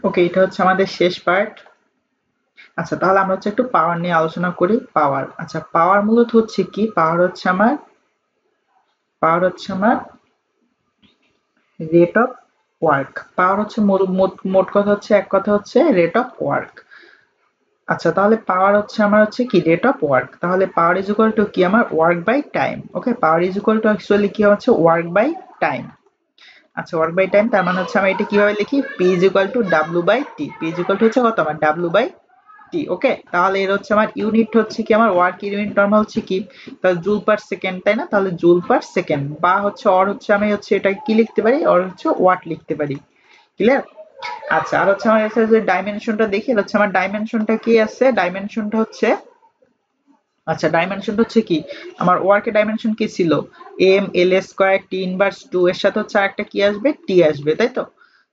ওকে, এটা হচ্ছে আমাদের শেষ পার্ট। আচ্ছা, তাহলে আমরা হচ্ছে একটু পাওয়ার নিয়ে আলোচনা করি। পাওয়ার, আচ্ছা পাওয়ার মূলত হচ্ছে কি? পাওয়ার হচ্ছে আমার রেট অফ ওয়ার্ক। পাওয়ার হচ্ছে মোট কথা হচ্ছে, এক কথা হচ্ছে রেট অফ ওয়ার্ক। আচ্ছা, তাহলে পাওয়ার হচ্ছে আমার হচ্ছে কি? Rate of work. তাহলে পাওয়ার ইজ ইকুয়াল টু কি? আমার work by time. Okay, power is equal to actually কি হচ্ছে? Work by time. আচ্ছা, ওয়ার্ক বাই টাইম তার মানে হচ্ছে আমি এটা কিভাবে লিখি? P is equal to W by T. P is equal to হচ্ছে কত? আমার ডাব্লিউ বাই টি। ওকে, তাহলে এর হচ্ছে আমার ইউনিট হচ্ছে কি? আমার ওয়ার্ক ইউনিট নরমাল হচ্ছে কি? তাহলে জুল পার সেকেন্ড, তাই না? তাহলে জুল পার সেকেন্ড বা হচ্ছে অর হচ্ছে আমি হচ্ছে এটা কি লিখতে পারি? অর হচ্ছে ওয়াট লিখতে পারি। ক্লিয়ার? আচ্ছা, আর হচ্ছে আমার এখানে যে ডাইমেনশনটা দেখি, এটা হচ্ছে আমার ডাইমেনশনটা কি আছে? ডাইমেনশনটা হচ্ছে, আচ্ছা ডাইমেনশনটা হচ্ছে কি? আমার ওয়ার্কের ডাইমেনশন কি ছিল? M L square T inverse 2 এর সাথে হচ্ছে আরেকটা কি আসবে? টি আসবে, তাই তো?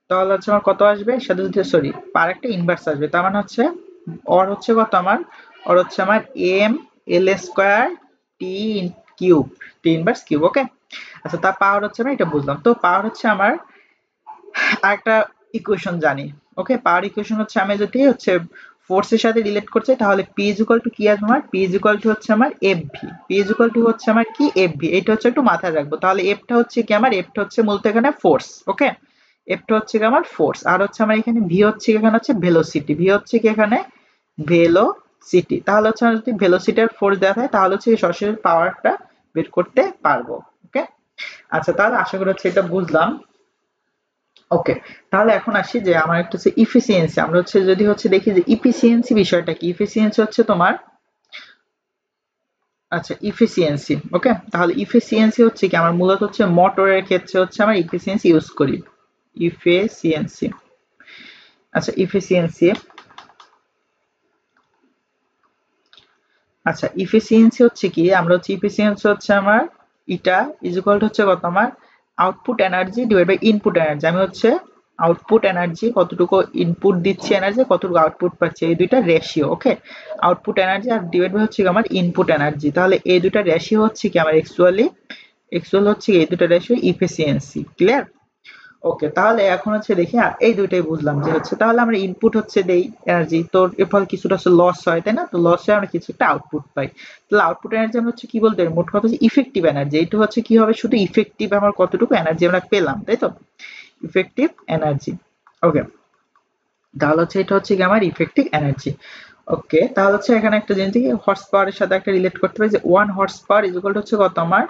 তাহলে হচ্ছে আমার কত আসবে? এর সাথে যদি সরি আর একটা ইনভার্স আসবে, তার মানে হচ্ছে অর হচ্ছে কত আমার? অর হচ্ছে আমার এম এল স্কয়ার টি কিউব, টি ইনভার্স কিউব। ওকে, আচ্ছা তার পাওয়ার হচ্ছে আমি এটা বুঝলাম। তো পাওয়ার হচ্ছে আমার আরেকটা ইকুয়েশন জানি। ওকে, পাওয়ার ইকুয়েশন হচ্ছে আমি যদি হচ্ছে ফোর্সের সাথে রিলেট করছি, তাহলে পি ইজ ইকুয়াল টু কি আসবে আমার? পি ইজ ইকুয়াল টু হচ্ছে আমার F V. P is equal to হচ্ছে আমার কি? F V. এটা হচ্ছে একটু মাথায় রাখবো। তাহলে এফটা হচ্ছে কি? আমার এফটা হচ্ছে মূলত এখানে ফোর্স। ওকে, এফটা হচ্ছে কি? আমার ফোর্স। আর হচ্ছে আমার এখানে ভি হচ্ছে কি? এখানে হচ্ছে ভেলোসিটি। ভি হচ্ছে কি? এখানে ভেলোসিটি। তাহলে হচ্ছে আমার যদি ভেলোসিটি আর ফোর্স দেওয়া থাকে, তাহলে হচ্ছে এই সরাসরি পাওয়ারটা বের করতে পারবো। ওকে, আচ্ছা তাহলে আশা করি হচ্ছে এটা বুঝলাম। ওকে, তাহলে এখন আসি যে আমার একটা হচ্ছে ইফিসিয়েন্সি। আমরা হচ্ছে যদি হচ্ছে দেখি যে ইফিসিয়েন্সি বিষয়টা কি? ইফিসিয়েন্সি হচ্ছে তোমার, আচ্ছা ইফিসিয়েন্সি। ওকে, তাহলে ইফিসিয়েন্সি হচ্ছে কি? আমার মূলত হচ্ছে মোটরের ক্ষেত্রে হচ্ছে আমার ইফিসিয়েন্সি ইউজ করি। ইফিসিয়েন্সি, আচ্ছা ইফিসিয়েন্সি, আচ্ছা ইফিসিয়েন্সি হচ্ছে কি? আমরা হচ্ছে ইফিসিয়েন্সি হচ্ছে আমার এটা ইজ ইকুয়াল টু হচ্ছে কত? আমার output energy divide by input energy. আমি হচ্ছে আউটপুট এনার্জি কতটুকু ইনপুট দিচ্ছি, এনার্জি কতটুকু আউটপুট পাচ্ছি, এই দুইটা রেশিও। ওকে, আউটপুট এনার্জি আর ডিভাইড বাই হচ্ছে আমার ইনপুট এনার্জি। তাহলে এই দুইটা রেশিও হচ্ছে কি? আমার অ্যাকচুয়াল হচ্ছে এই দুইটা রেশিও ইফিসিয়েন্সি। ক্লিয়ার? ওকে, তাহলে এখন হচ্ছে দেখি এই দুইটাই বুঝলাম যে হচ্ছে তাহলে আমরা ইনপুট হচ্ছে দেই এনার্জি, তো এর ফলে কিছুটা হচ্ছে লস হয়, তাই না? তো লসে আমরা কিছু একটা আউটপুট পাই। তাহলে আউটপুট এনার্জি আমরা হচ্ছে কি বলতে পারি? মোট কথা হচ্ছে ইফেক্টিভ এনার্জি। এটা হচ্ছে কি হবে? শুধু ইফেক্টিভ আমার কতটুকু এনার্জি আমরা পেলাম, তাই তো? Effective energy. ওকে, তাহলে হচ্ছে এটা হচ্ছে কি? আমার ইফেক্টিভ এনার্জি। ওকে, তাহলে হচ্ছে এখানে একটা জিনিস কি হর্স পাওয়ারের সাথে একটা রিলেট করতে পারি যে 1 horse power is equal to হচ্ছে কত? আমার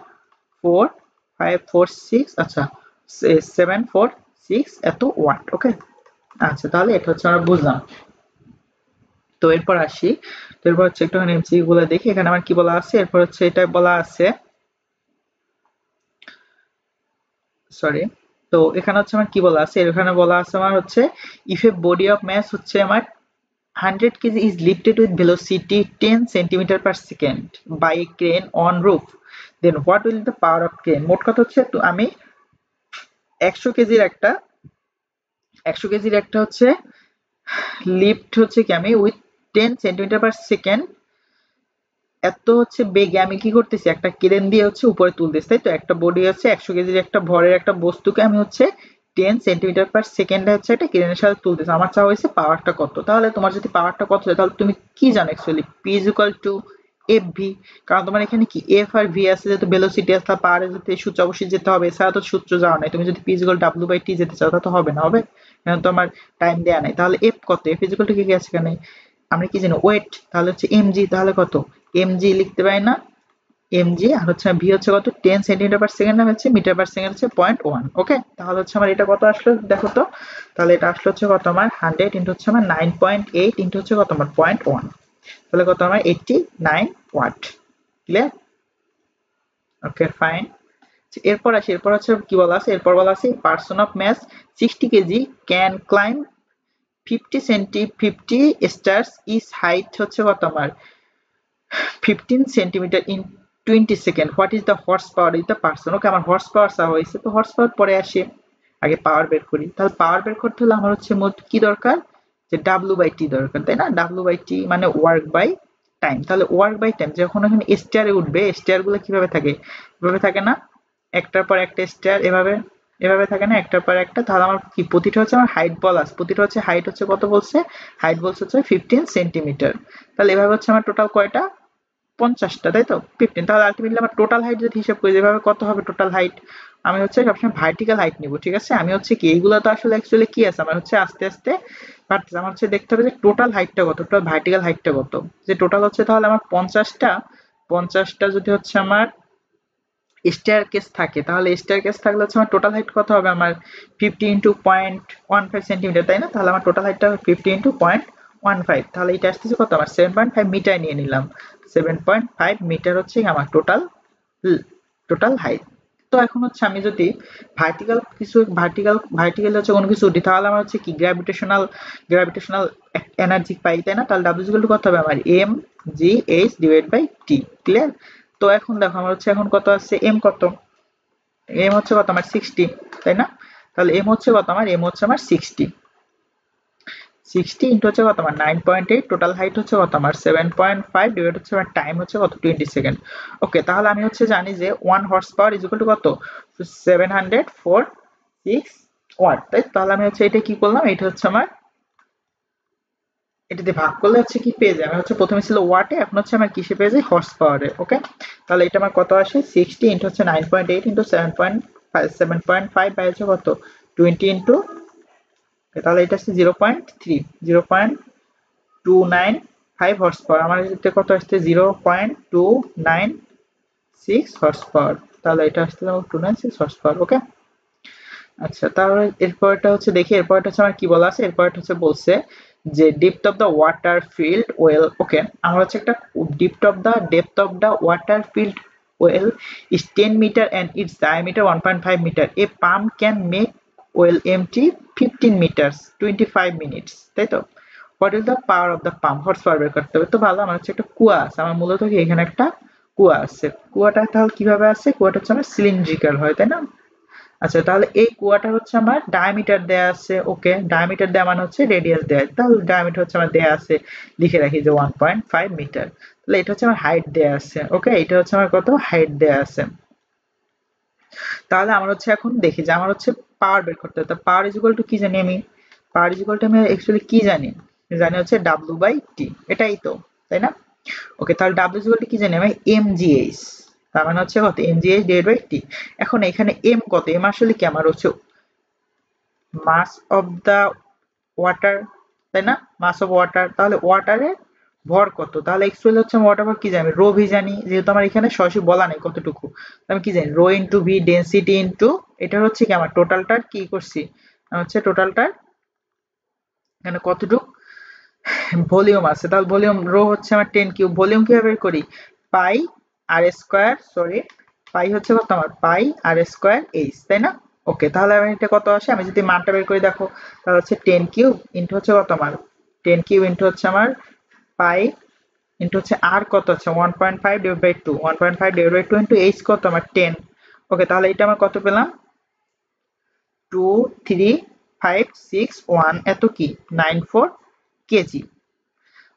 4546, আচ্ছা 746 এত ওয়াট। ওকে, আচ্ছা তাহলে এটা হচ্ছে আমরা বুঝলাম। তো এরপর আসি, তো এরপর হচ্ছে একটুখানি এমসিকিউ গুলো দেখি। এখানে আমার কি বলা আছে? এরপর হচ্ছে এটা বলা আছে, সরি, তো এখানে হচ্ছে আমার কি বলা আছে? এখানে বলা আছে আমার হচ্ছে if a body of mass হচ্ছে আমার 100 kg is lifted with velocity 10 centimeter per second by a crane on roof, then what will the power of crane? মোট কথা হচ্ছে তো আমি 100 কেজির একটা 100 কেজির একটা হচ্ছে লিফট হচ্ছে কি? আমি উইথ 10 সেন্টিমিটার পার সেকেন্ড এত হচ্ছে বেগে আমি কি করতেছি? একটা ক্রেন দিয়ে হচ্ছে উপরে তুলতেছি, তাই তো? একটা বডি হচ্ছে 100 কেজির একটা ভরের একটা বস্তুকে আমি হচ্ছে 10 সেন্টিমিটার পার সেকেন্ডে হচ্ছে একটা ক্রেনের সাথে তুলতেছি। আমার চাওয়া হয়েছে পাওয়ারটা কত। তাহলে তোমার যদি পাওয়ারটা কত হয়, তাহলে তুমি কি জানো actually? P is equal two F V. কারণ তোমার এখানে কি এফ আর ভি আছে, যেহেতু ভেলোসিটি আছে, তার পাওয়ারে যেতে সূত্র অবশ্যই যেতে হবে, এছাড়া তো সূত্র যাওয়া নাই। তুমি যদি P is equal W by T যেতে চাও, তা তো হবে না, হবে? এখন তো আমার টাইম দেয়া নাই। তাহলে এফ কত? এফ ইজ ইকুয়াল টু কি কি আছে এখানে? আমরা কি জানি? ওয়েট। তাহলে হচ্ছে এমজি। তাহলে কত? এমজি লিখতে পারি না? এমজি। আর হচ্ছে ভি হচ্ছে কত? 10 সেন্টিমিটার পার সেকেন্ড, হচ্ছে মিটার পার সেকেন্ড হচ্ছে 0.1। ওকে, তাহলে হচ্ছে আমার এটা কত আসলো দেখো তো? তাহলে এটা আসলো হচ্ছে কত? আমার 100 ইন্টু হচ্ছে আমার 9.8 ইন্টু হচ্ছে কত? আমার 0.1। তাহলে কত? আমার 89 ওয়াট। ক্লিয়ার? Okay fine. এরপর আসি, এরপর হচ্ছে কি বলা আছে? এরপর বলা আছে person of mass 60 KG can climb 50 stairs is height হচ্ছে কত? আমার 15 centimetre in 20 second. What is the horse power is the person? Okay, আমার হর্স পাওয়ার চাওয়া হয়েছে, তো হর্স পাওয়ার পরে আসে, আগে পাওয়ার বের করি। তাহলে পাওয়ার বের করতে হলে আমার হচ্ছে মোট কি দরকার? যে ডাব্লিউ বাই টি দরকার, তাই না? ডাব্লিউ বাই টি মানে ওয়ার্ক বাই টাইম। তাহলে ওয়ার্ক বাই টাইম যখন এখানে স্টেয়ারে উঠবে, স্টেয়ার গুলো কিভাবে থাকে? এভাবে থাকে না? একটার পর একটা স্টেয়ার এভাবে এভাবে থাকে না একটার পর একটা, তাহলে আমার কি প্রতিটা হচ্ছে আমার হাইট বলা আছে, প্রতিটা হচ্ছে হাইট হচ্ছে কত বলছে, হাইট বলছে হচ্ছে 15 সেন্টিমিটার। তাহলে এভাবে হচ্ছে আমার টোটাল কয়টা, 50টা, তাই তো 15। তাহলে আলটিমেটলি আমার টোটাল হাইট যদি হিসাব করি যেভাবে কত হবে টোটাল হাইট, আমি হচ্ছে সবসময় ভার্টিক্যাল হাইট নিব, ঠিক আছে। আমি হচ্ছে কি এইগুলো তো আসলে অ্যাকচুয়ালি কি আছে আমার হচ্ছে আস্তে আস্তে বাড়তেছে, আমার হচ্ছে দেখতে হবে যে টোটাল হাইটটা কত, টোটাল ভার্টিক্যাল হাইটটা কত, যে টোটাল হচ্ছে তাহলে আমার 50টা যদি হচ্ছে আমার স্টেয়ারকেস থাকে, তাহলে স্টেয়ারকেস থাকলে হচ্ছে আমার টোটাল হাইট কত হবে আমার 50 ইন্টু 0.15 সেন্টিমিটার, তাই না। তাহলে আমার টোটাল হাইটটা 50 ইন্টু 0.15, তাহলে এটা আসতেছে কত আমার 7.5 মিটার নিয়ে নিলাম। 7.5 মিটার হচ্ছে আমার টোটাল টোটাল হাইট। তো এখন হচ্ছে আমি যদি ভার্টিক্যাল হচ্ছে কোনো কিছু উঠি, তাহলে আমার হচ্ছে কি গ্র্যাভিটেশনাল এনার্জি পাই, তাই না। তাহলে ডাব্লিউ ইকুয়াল টু কত হবে আমার M G H divide by T, clear. তো এখন দেখো আমার হচ্ছে এখন কত আছে, এম কত, এম হচ্ছে কত আমার 60, তাই না। তাহলে এম হচ্ছে কত আমার, এম হচ্ছে আমার 60 ইন্টু হচ্ছে কত আমার 9.8, টোটাল হাইট হচ্ছে কত আমার 7.5, ডিভাইড হচ্ছে আমার টাইম হচ্ছে কত 20 সেকেন্ড। ওকে, তাহলে আমি হচ্ছে জানি যে 1 horse power is equal two কত 746 ওয়াট, তাই। তাহলে আমি হচ্ছে এটা কি করলাম, এটা হচ্ছে আমার এটা দিয়ে ভাগ করলে হচ্ছে কি পেয়ে যাই, আমি হচ্ছে প্রথমে ছিল ওয়াটে, এখন হচ্ছে আমার কিসে পেয়ে যাই, হর্স পাওয়ারে। ওকে, তাহলে এটা আমার কত আসে 60 ইন্টু হচ্ছে 9.8 ইন্টু 7.5 বাই হচ্ছে কত 20 ইন্টু, তাহলে এটা হচ্ছে 0.29 হর্স পাওয়ার, আমার এতে কত আসছে 0.296 হর্স পাওয়ার, তাহলে এটা আসছে 296 হর্স পাওয়ার। ওকে, আচ্ছা তাহলে এরপরটা হচ্ছে দেখি, এরপরটা হচ্ছে আমার কি বলা আছে, এরপরটা হচ্ছে বলছে যে depth of the water field well. Okay, আমার হচ্ছে একটা depth of the water field well is 10 meter and its diameter 1.5 meter. A pump can make well empty 15 meters 25 minutes, তাই তো। What is the power of the pump, horse power বের করতে হবে। তো ভালো, আমার হচ্ছে একটা কুয়া আছে, আমার মূলত কি এখানে একটা কুয়া আছে, কুয়াটা তাহলে কিভাবে আছে, কুয়াটা হচ্ছে আমার সিলিন্ড্রিক্যাল হয়, তাই না। আচ্ছা তাহলে এই কুয়াটা হচ্ছে আমার ডায়ামিটার দেয়া আছে। ওকে, ডায়ামিটার দেয়া মানে হচ্ছে রেডিয়াস দেয়া, তাহলে ডায়ামিটার হচ্ছে আমার দেয়া আছে, লিখে রাখি যে 1.5 মিটার। তাহলে এটা হচ্ছে আমার হাইট দেয়া আছে। ওকে, এটা হচ্ছে আমার কত হাইট দেয়া আছে। তাহলে আমার হচ্ছে এখন দেখি যে আমার হচ্ছে পাওয়ার বের করতে হবে। পাওয়ার ইজ ইকুয়াল টু কি জানি আমি, পাওয়ার ইজ ইকুয়াল টু আমি অ্যাকচুয়ালি কি জানি, জানি হচ্ছে ডাব্লিউ বাই টি, এটাই তো, তাই না। ওকে, তাহলে ডাব্লিউ ইজ ইকুয়াল টু কি জানি আমি, এম জি এইচ, তার মানে হচ্ছে কত M G H divide by T. এখন এখানে এম কত, এম আসলে কি আমার হচ্ছে মাস অফ দা ওয়াটার, তাই না, মাস অফ ওয়াটার। তাহলে ওয়াটারের ভর কত, তাহলে অ্যাকচুয়ালি হচ্ছে ওয়াটার ভর কি জানি, রো ভি জানি, যেহেতু আমার এখানে সরাসরি বলা নেই কতটুকু, আমি কি জানি rho into V density into এটা হচ্ছে কি আমার টোটালটার কি করছি, হচ্ছে টোটালটার এখানে কতটুকু ভলিউম আছে, তাহলে ভলিউম রো হচ্ছে আমার 10 কিউব, ভলিউম কিভাবে বের করি, পাই আর স্কয়ার, সরি পাই হচ্ছে কত আমার পাই আর স্কয়ার এইচ, তাই না। ওকে, তাহলে আমি এটা কত আসে, আমি যদি মানটা বের করি দেখো, তাহলে হচ্ছে 10 কিউব ইন্টু হচ্ছে কত আমার 10 কিউব ইন্টু হচ্ছে আমার পাই ইন্টু হচ্ছে আর কত আছে 1.5 divide by 2, 1.5 divide by 2 into H কত আমার 10। ওকে, তাহলে এটা আমার কত পেলাম 2 3 5 6 1 এত কি 94 কেজি।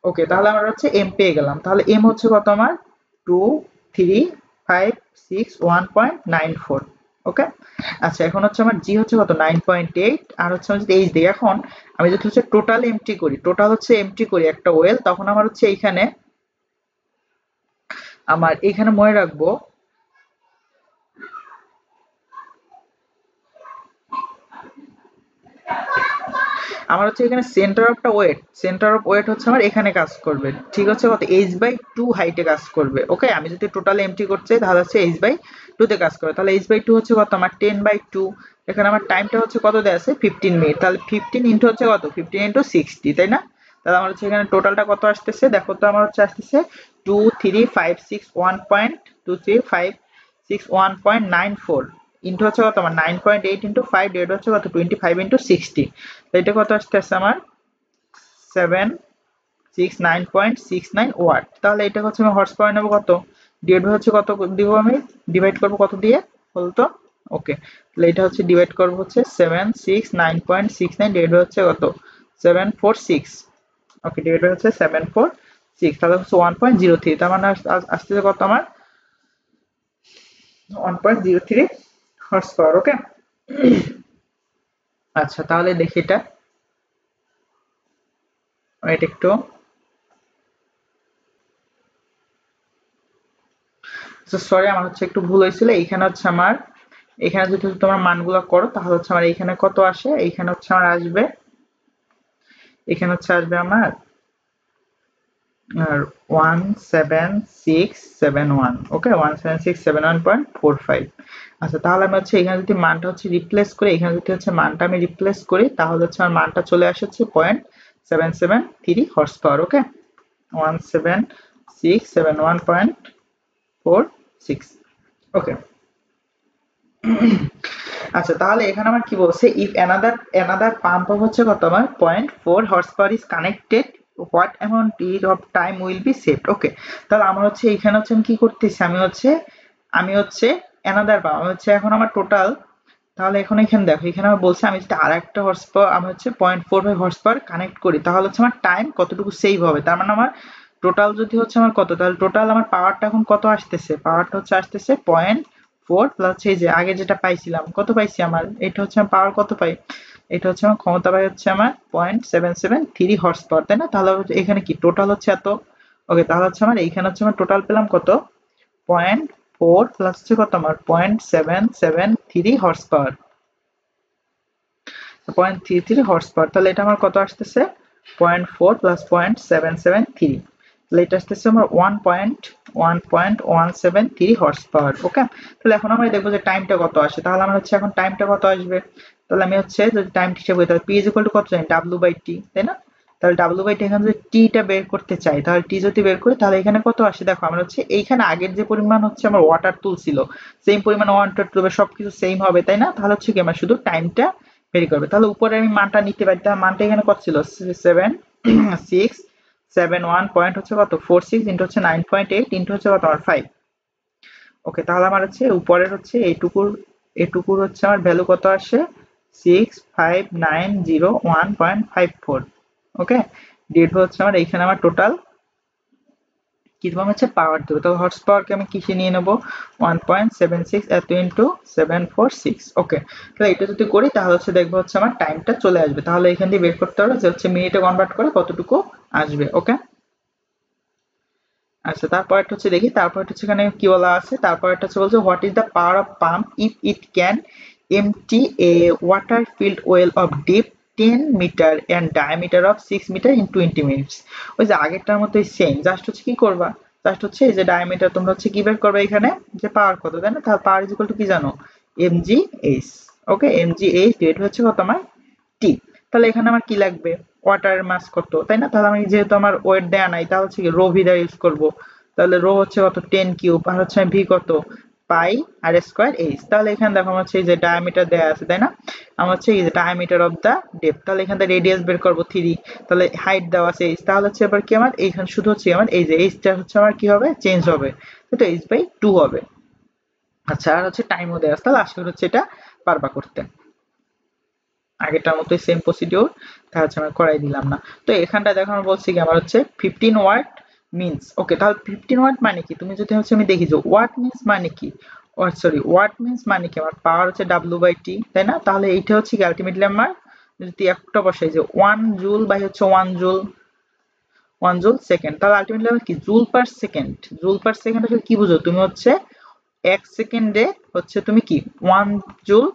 ওকে, তাহলে আমরা হচ্ছে এম পেয়ে গেলাম, তাহলে এম হচ্ছে কত আমার 23561.94। ওকে, আচ্ছা এখন হচ্ছে আমার জি হচ্ছে কত 9.8, আর হচ্ছে আমি যদি এইচ দিই, এখন আমি যদি হচ্ছে টোটাল এমটি করি, টোটাল হচ্ছে এমটি করি একটা ওয়েল, তখন আমার হচ্ছে এইখানে আমার এইখানে মনে রাখবো আমার হচ্ছে এখানে সেন্টার অফ ওয়েট হচ্ছে আমার এখানে কাজ করবে, ঠিক আছে, কত h/2 হাইটে কাজ করবে। ওকে, আমি যদি টোটাল এমটি করতে চাই তাহলে হচ্ছে h/2 তে কাজ করবে, তাহলে h/2 হচ্ছে কত আমার 10/2, এখানে আমার টাইমটা হচ্ছে কত দেয়া আছে 15 মিনিট, তাহলে 15 ইন্টু হচ্ছে কত 15 ইন্টু 60, তাই না। তাহলে আমার হচ্ছে এখানে টোটালটা কত আসতেছে, দেখো তো আমার হচ্ছে আসতেছে 23561.23561.94 ইন্টু হচ্ছে কত আমার 9.8 ইন্টু 5 ডিভাইড হচ্ছে কত 25 ইন্টু 60, তো এটা কত আসতেছে আমার 769.69 ওয়াট। তাহলে এটা হচ্ছে আমি হর্স পাওয়ার নেবো কত, ডিভাইড হচ্ছে কত দিব, আমি ডিভাইড করবো কত দিয়ে বলতো। ওকে, তাহলে এটা হচ্ছে ডিভাইড করবো হচ্ছে 769.69 ডিভাইড হচ্ছে কত 746। ওকে, ডিভাইড হচ্ছে 746, তাহলে হচ্ছে 1.03, তার মানে আসতেছে কত আমার 1.03 হর্স পাওয়ার। ওকে, আচ্ছা তাহলে দেখি এটা, ওয়েট একটু। সরি আমার হচ্ছে একটু ভুল হয়েছিল, এইখানে হচ্ছে আমার, এখানে যদি তোমার মানগুলো করো তাহলে হচ্ছে আমার এইখানে কত আসে, এইখানে হচ্ছে আমার আসবে, এখানে হচ্ছে আসবে আমার আর 17671, ওকে 17671.45। আচ্ছা তাহলে আমি হচ্ছে এখানে যদি মানটা হচ্ছে রিপ্লেস করি, এখানে যদি হচ্ছে মানটা আমি রিপ্লেস করি তাহলে হচ্ছে আমার মানটা চলে আসে হচ্ছে 0.773 হর্স পাওয়ার, ওকে 17671.46, ওকে। আচ্ছা তাহলে এখানে আমার কি বলছে, ইফ অ্যানাদার পাম্প হচ্ছে কত আমার 0.4 horse power is connected, what amount of time will be saved, okay. তাহলে আমার হচ্ছে এখানে হচ্ছে আমি কি করতেছি, আমি হচ্ছে অ্যানাদার পাম্প, আমি হচ্ছে এখন আমার টোটাল, তাহলে এখন এখানে দেখো এখানে আমার বলছে আমি যদি আর একটা হর্স পাওয়ার, আমি হচ্ছে 0.45 হর্স পাওয়ার কানেক্ট করি তাহলে হচ্ছে আমার টাইম কতটুকু সেভ হবে, তার মানে আমার টোটাল যদি হচ্ছে আমার কত, তাহলে টোটাল আমার পাওয়ারটা এখন কত আসতেছে, পাওয়ারটা হচ্ছে আসতেছে 0.4 প্লাস এই যে আগে যেটা পাইছিলাম কত পাইছি, আমার এটা হচ্ছে আমার পাওয়ার কত পাই, এটা হচ্ছে আমার ক্ষমতা পাই হচ্ছে আমার 0.773 হর্স পাওয়ার, তাই না? তাহলে এখানে কি টোটাল হচ্ছে এত, ওকে। তাহলে হচ্ছে আমার এইখানে হচ্ছে আমার টোটাল পেলাম কত, 0.4 প্লাস হচ্ছে কত আমার 0.773 হর্স পাওয়ার, 0.33 হর্স পাওয়ার, তাহলে এটা আমার কত আসতেছে 0.4 প্লাস 0.773, তাহলে এটা আসতেছে আমার 1.17 হর্স পাওয়ার, ওকে। তাহলে এখন আমরা দেখবো যে টাইমটা কত আসে, তাহলে আমার হচ্ছে এখন টাইমটা কত আসবে, তাহলে আমি হচ্ছে যদি টাইম হিসেবে করি তাহলে পি ইজ ইকুয়াল টু কত জানি ডাব্লিউ বাই টি, তাই না? তাহলে ডাব্লিউ বাই টি এখানে যদি টিটা বের করতে চাই তাহলে টি যদি বের করি তাহলে এখানে কত আসে, দেখো আমরা হচ্ছে এইখানে আগের যে পরিমাণ হচ্ছে আমার ওয়াটার তুলছিল সেম পরিমাণ ওয়াটার তুলবে, সবকিছু সেম হবে, তাই না? তাহলে হচ্ছে কি আমার শুধু টাইমটা বের করবে, তাহলে উপরে আমি মানটা নিতে পারি, তাহলে মানটা এখানে কত ছিল 7671 পয়েন্ট হচ্ছে কত 46 ইন্টু হচ্ছে 9.8 ইন্টু হচ্ছে কত আমার 5, ওকে। তাহলে আমার হচ্ছে উপরের হচ্ছে এটুকুর হচ্ছে আমার ভ্যালু কত আসে 65901.54, ওকে। ডিভাইড হচ্ছে আমার এইখানে আমার টোটাল কি তোমার হচ্ছে পাওয়ার দেবো, তো হর্স পাওয়ারকে আমি কিসে নিয়ে নেবো 1.76 এত ইন্টু 746, ওকে। তাহলে এটা যদি করি তাহলে হচ্ছে দেখবো হচ্ছে আমার টাইমটা চলে আসবে, তাহলে এখান দিয়ে বের করতে হবে যে হচ্ছে মিনিটে কনভার্ট করে কতটুকু আসবে, ওকে। আচ্ছা তারপর একটা হচ্ছে দেখি, তারপর হচ্ছে এখানে কি বলা আছে, তারপর একটা হচ্ছে বলছে what is the power of pump if it can empty a water field well of deep 10 metre and diameter of 6 metre in 20 minutes. ওই যে আগেরটার মতোই সেম, জাস্ট হচ্ছে কি করবা, জাস্ট হচ্ছে এই যে ডায়ামিটার তোমরা হচ্ছে কি বের করবে এখানে যে পাওয়ার কত, তাই না? তাহলে পাওয়ার ইজ ইকুয়াল টু কি জানো, এমজি এইচ, ওকে। এমজি এইচ ডিভাইড হচ্ছে কত আমার টি, তাহলে এখানে আমার কি লাগবে ওয়াটারের মাস কত, তাই না? তাহলে আমি যেহেতু আমার ওয়েট দেয়া নাই তাহলে হচ্ছে কি রো ভি দ্বারা ইউজ করবো, তাহলে রো হচ্ছে কত 10 কিউব আর হচ্ছে ভি কত পাই আর স্কোয়ার এইচ, তাহলে এখানে দেখো আমার হচ্ছে এই যে ডায়ামিটার দেয়া আছে, তাই না? আমার হচ্ছে এই যে ডায়ামিটার অফ দা ডেপথ, তাহলে এখান থেকে রেডিয়াস বের করবো 3, তাহলে হাইট দেওয়া আছে এইচ, তাহলে হচ্ছে এবার কি আমার এইখানে শুধু হচ্ছে আমার এই যে এইচটা হচ্ছে আমার কি হবে চেঞ্জ হবে, তো এইচ বাই 2 হবে। আচ্ছা আর হচ্ছে টাইমও দেওয়া আছে, তাহলে আশা করি হচ্ছে এটা পারবা করতে, আগেরটার মতোই সেম প্রসিডিওর, তাহলে হচ্ছে আমরা করাই দিলাম না। তো এখানটা দেখো আমরা বলছি কি আমার হচ্ছে 15 ওয়াট মিন্স, ওকে। তাহলে 15 ওয়াট মানে কি, তুমি যদি হচ্ছে আমি দেখি যে ওয়াট মিন্স মানে কি, সরি ওয়াট মিন্স মানে কি আমার পাওয়ার হচ্ছে ডাব্লিউ বাই টি, তাই না? তাহলে এইটা হচ্ছে কি আলটিমেটলি আমার যদি একটা বসাই যে 1 জুল বাই হচ্ছে 1 জুল সেকেন্ড, তাহলে আলটিমেটলি আমার কি joule per second, joule per second আসলে কি বুঝো তুমি হচ্ছে 1 সেকেন্ডে হচ্ছে তুমি কি 1 জুল,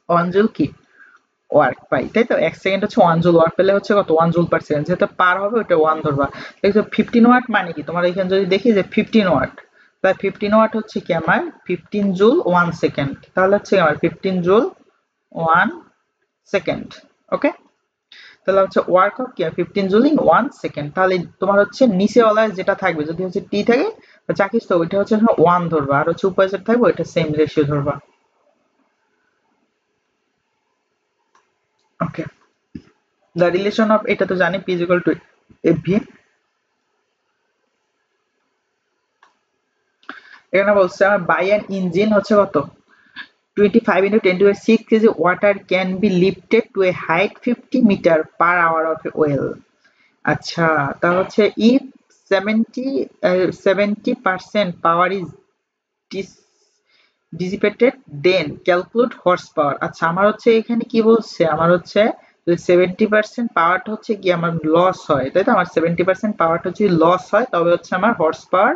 1 জুল কি ওয়ার্ক পাই, তাই তো? 1 সেকেন্ড হচ্ছে 1 জুল ওয়ার্ক পেলে হচ্ছে কত 1 জুল পার সেকেন্ড, যেহেতু পার হবে ওটা 1 ধরবা। দেখছো 15 ওয়াট মানে কি, তোমার এখানে যদি দেখি যে 15 ওয়াট, তাহলে 15 ওয়াট হচ্ছে কি আমার 15 জুল 1 সেকেন্ড, তাহলে হচ্ছে আমার 15 জুল 1 সেকেন্ড, ওকে। তাহলে হচ্ছে ওয়ার্ক অফ কি 15 জুল ইন 1 সেকেন্ড, তাহলে তোমার হচ্ছে নিচেওয়ালা যেটা থাকবে যদি হচ্ছে টি থাকে যা কিছু তো ওইটা হচ্ছে 1 ধরবা, আর হচ্ছে উপরে যেটা থাকবে ওইটা সেম রেশিও ধরবা, ওকে। দ্য রিলেশন অফ এটা তো জানি P is equal two F V, এখানে বলছে আমার বাই অ্যান ইঞ্জিন হচ্ছে কত 25 into 10 to the 6 kg water can be lifted to a height 50 meter per hour of a well, আচ্ছা তা হচ্ছে if 70% power is dissipated then calculate horse power. আচ্ছা আমার হচ্ছে এখানে কি বলছে, আমার হচ্ছে 70% পাওয়ারটা হচ্ছে কি আমার লস হয়, তাই তো? আমার 70% পাওয়ারটা যদি লস হয় তবে হচ্ছে আমার হর্স পাওয়ার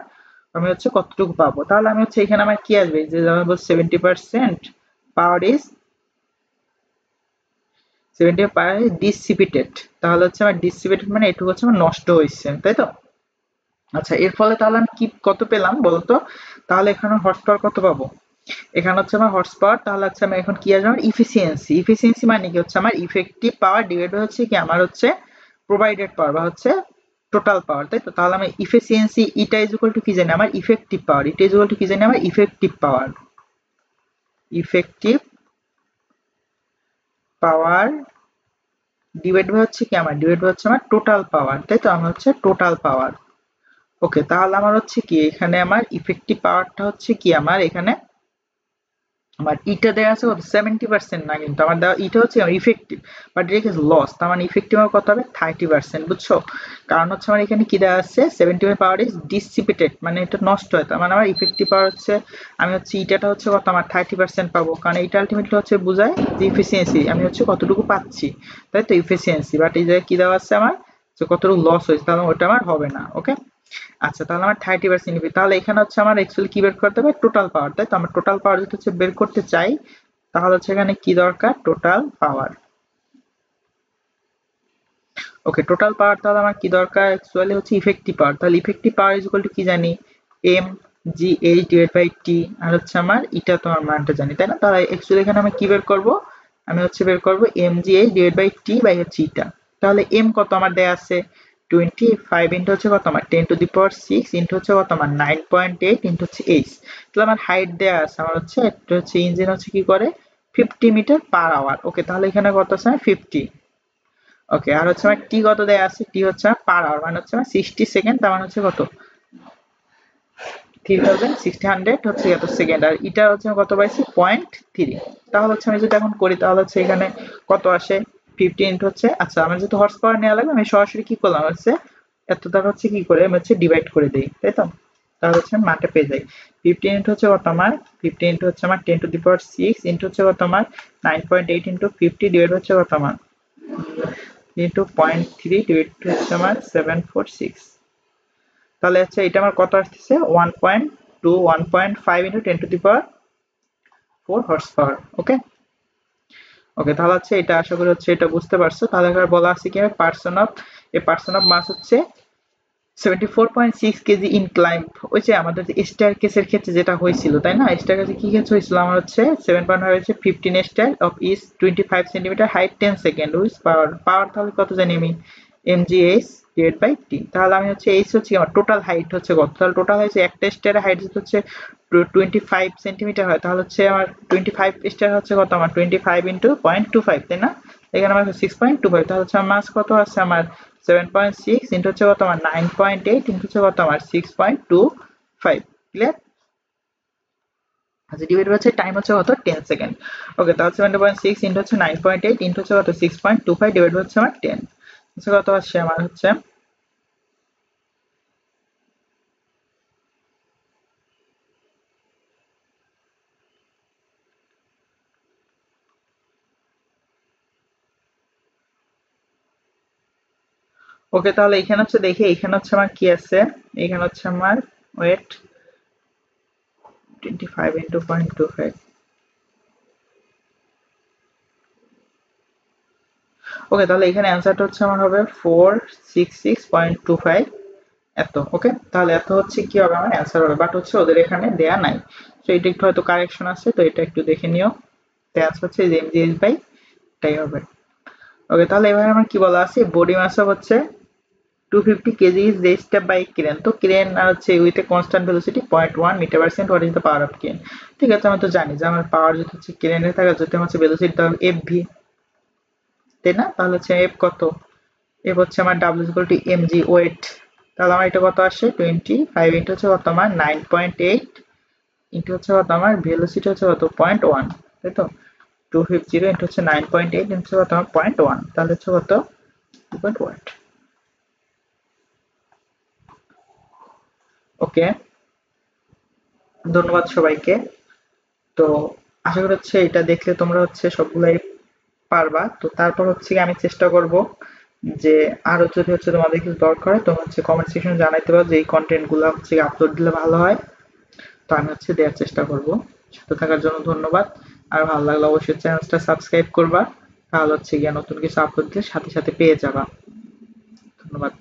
আমি হচ্ছে কতটুকু পাবো। তাহলে আমি হচ্ছে এখানে আমার কি আসবে, যে আমার 70% power is 70 power is dissipated, তাহলে হচ্ছে আমার ডিসিপেটেড মানে এটুকু হচ্ছে আমার নষ্ট হয়েছে, তাই তো? আচ্ছা এর ফলে তাহলে আমি কি কত পেলাম বলতো? তাহলে এখানে হর্স পাওয়ার কত পাবো? এখানে হচ্ছে আমার হর্স পাওয়ার, তাহলে হচ্ছে আমি এখন কি আসবে, আমার ইফিসিয়েন্সি। ইফিসিয়েন্সি মানে কি হচ্ছে আমার ইফেক্টিভ পাওয়ার ডিভাইড হচ্ছে কি আমার হচ্ছে প্রোভাইডেড পাওয়ার বা হচ্ছে টোটাল পাওয়ার, তাই তো? তাহলে আমি efficiency eta is equal to কি জানি, আমার effective power. Eta is equal to কি জানি, আমার ইফেক্টিভ পাওয়ার। ইফেক্টিভ পাওয়ার ডিভাইড হচ্ছে কি আমার ডিভাইড হচ্ছে আমার টোটাল পাওয়ার, তাই তো? আমার হচ্ছে টোটাল পাওয়ার। ওকে, তাহলে আমার হচ্ছে কি এখানে আমার ইফেক্টিভ পাওয়ারটা হচ্ছে কি আমার এখানে আমার ইটা দেওয়া আছে কত 70% না, কিন্তু আমার দেওয়া ইটা হচ্ছে effective but it is loss, তার মানে ইফেক্টিভ আমার কত হবে 30%, বুঝছো? কারণ হচ্ছে আমার এখানে কি দেওয়া আছে 70 পাওয়ার ইজ ডিসিপেটেড মানে এটা নষ্ট হয়, তার মানে আমার ইফেক্টিভ পাওয়ার হচ্ছে আমি হচ্ছে ইটাটা হচ্ছে কত আমার 30% পাবো, কারণ এটা আলটিমেটলি হচ্ছে বোঝায় যে ইফিসিয়েন্সি আমি হচ্ছে কতটুকু পাচ্ছি, তাই তো? ইফিসিয়েন্সি বাট এই জায়গায় কি দেওয়া আছে আমার যে কতটুকু লস হয়েছে, তাহলে ওটা আমার হবে না। ওকে, আচ্ছা তাহলে আমার 30% নিবি, তাহলে এখানে হচ্ছে আমার অ্যাকচুয়ালি কি বের করতে হবে টোটাল পাওয়ার, তাই তো? আমরা টোটাল পাওয়ার যদি হচ্ছে বের করতে চাই তাহলে হচ্ছে এখানে কি দরকার টোটাল পাওয়ার। ওকে, টোটাল পাওয়ার তাহলে আমার কি দরকার অ্যাকচুয়ালি হচ্ছে ইফেক্টিভ পাওয়ার, তাহলে effective power is equal to কি জানি M G H divide by T, আর হচ্ছে আমার এটা তোমার মানটা জানি, তাই না? তাহলে অ্যাকচুয়ালি এখানে আমি কি বের করব, আমি হচ্ছে বের করব M G H divide by T by হচ্ছে ইটা। তাহলে এম কত আমার দেয়া আছে 25 ইন্টু হচ্ছে কত আমার 10⁶ ইন্টু হচ্ছে কত আমার 9.8 ইন্টু হচ্ছে এইচ। তাহলে আমার হাইট দেয়া আছে আমার হচ্ছে একটা হচ্ছে ইঞ্জিন হচ্ছে কি করে 50 মিটার পার আওয়ার। ওকে, তাহলে এখানে কত আছে 50। ওকে, আর হচ্ছে আমার টি কত দেয়া আছে, টি হচ্ছে পার আওয়ার মানে হচ্ছে আমার 60 সেকেন্ড, তার মানে হচ্ছে কত 3600 হচ্ছে এত সেকেন্ড, আর এটা হচ্ছে কত পাইছি 0.3। তাহলে হচ্ছে আমি যদি এখন করি তাহলে হচ্ছে এখানে কত আসে 15 ইন্টু হচ্ছে, আচ্ছা আমার যেহেতু হর্স পাওয়ার নেওয়া লাগবে আমি সরাসরি কি করলাম হচ্ছে এত দ্বারা হচ্ছে কি করে আমি হচ্ছে ডিভাইড করে দিই, তাই তো? তাহলে হচ্ছে আমি মাঠে পেয়ে যাই 15 ইন্টু হচ্ছে কত আমার 15 ইন্টু হচ্ছে আমার 10⁶ ইন্টু হচ্ছে কত আমার 9.8 ইন্টু 50 ডিভাইড হচ্ছে কত আমার ইন্টু 0.3 ডিভাইড হচ্ছে আমার 746। তাহলে হচ্ছে এটা আমার কত আসতেছে 1.2 1.5 ইন্টু 10⁴ হর্স পাওয়ার। ওকে, ওকে, তাহলে হচ্ছে এটা আশা করি হচ্ছে এটা বুঝতে পারছো। তাহলে এবার বলা আছে কি পার্সন অফ মাস হচ্ছে 74.6 কেজি ইন ক্লাইম্ব। ওই যে আমাদের স্টার কেসের ক্ষেত্রে যেটা হয়েছিল, তাই না? স্টার কেসে কি ক্ষেত্রে হয়েছিল আমার হচ্ছে 7.5 হয়েছে 15 stair of is 25 centimetre height 10 second with power. Power তাহলে কত জানি আমি mgh ডিভাইড বাই টি। তাহলে আমি হচ্ছে এইচ হচ্ছে আমার টোটাল হাইট হচ্ছে কত, তাহলে টোটাল হয়েছে একটা স্টারের হাইট হচ্ছে 25 সেন্টিমিটার হয়, তাহলে হচ্ছে আমার 25 স্টার হচ্ছে কত আমার 25 ইন্টু 0.25, তাই না? এখানে আমার 6.25, তাহলে হচ্ছে আমার মাস কত আছে আমার 7.6 ইন্টু হচ্ছে কত আমার 9.8 ইন্টু হচ্ছে কত আমার 6.25। ক্লিয়ার? আচ্ছা ডিভাইড হচ্ছে টাইম হচ্ছে কত 10 সেকেন্ড। ওকে, তাহলে 7.6 ইন্টু হচ্ছে 9.8 ইন্টু হচ্ছে কত 6.25 ডিভাইড হচ্ছে আমার 10 হচ্ছে কত আসছে আমার হচ্ছে। ওকে, তাহলে এখানে হচ্ছে দেখি এখানে হচ্ছে আমার কি আছে, এখানে হচ্ছে আমার ওয়েট 25 ইন্টু 0.25। ওকে, তাহলে এখানে অ্যান্সারটা হচ্ছে আমার হবে 466.25 এত। ওকে, তাহলে এত হচ্ছে কি হবে আমার অ্যান্সার হবে, বাট হচ্ছে ওদের এখানে দেয়া নাই, তো এটা একটু হয়তো কারেকশন আছে, তো এটা একটু দেখে নিও। তো অ্যান্সার হচ্ছে যে এমজিএইচ বাই এটাই হবে। ওকে, তাহলে এবার আমার কি বলা আছে বডি মাস হচ্ছে 250 KG is registered by crane. তো ক্রেন আর হচ্ছে with a constant velocity 0.1 metre per second, what is the power of crane? ঠিক আছে, আমি তো জানি যে আমার পাওয়ার যদি হচ্ছে ক্রেনের থাকে যদি হচ্ছে ভেলোসিটি তাহলে এফ ভি, তাই না? তাহলে হচ্ছে এফ কত, এফ হচ্ছে আমার W is equal to MG weight. তাহলে আমার এটা কত আসে 25 ইন্টু হচ্ছে কত আমার 9.8 ইন্টু হচ্ছে কত আমার ভেলোসিটি হচ্ছে কত 0.1, তাই তো? 250 ইন্টু হচ্ছে 9.8 ইন্টু কত আমার 0.1, তাহলে হচ্ছে কত 2.1। ওকে, ধন্যবাদ সবাইকে। তো আশা করি হচ্ছে এটা দেখলে তোমরা হচ্ছে সবগুলাই পারবা। তো তারপর হচ্ছে কি আমি চেষ্টা করব যে আরো যদি হচ্ছে তোমাদের কিছু দরকার হয় তোমরা হচ্ছে কমেন্ট সেকশনে জানাইতে পারো যে এই কন্টেন্ট গুলো হচ্ছে আপলোড দিলে ভালো হয়। তো আমি হচ্ছে দেওয়ার চেষ্টা করব। সাথে থাকার জন্য ধন্যবাদ। আর ভালো লাগলে অবশ্যই চ্যানেলটা সাবস্ক্রাইব করবা। তাহলে হচ্ছে গিয়ে নতুন কিছু আপলোড দিলে সাথে সাথে পেয়ে যাবা। ধন্যবাদ।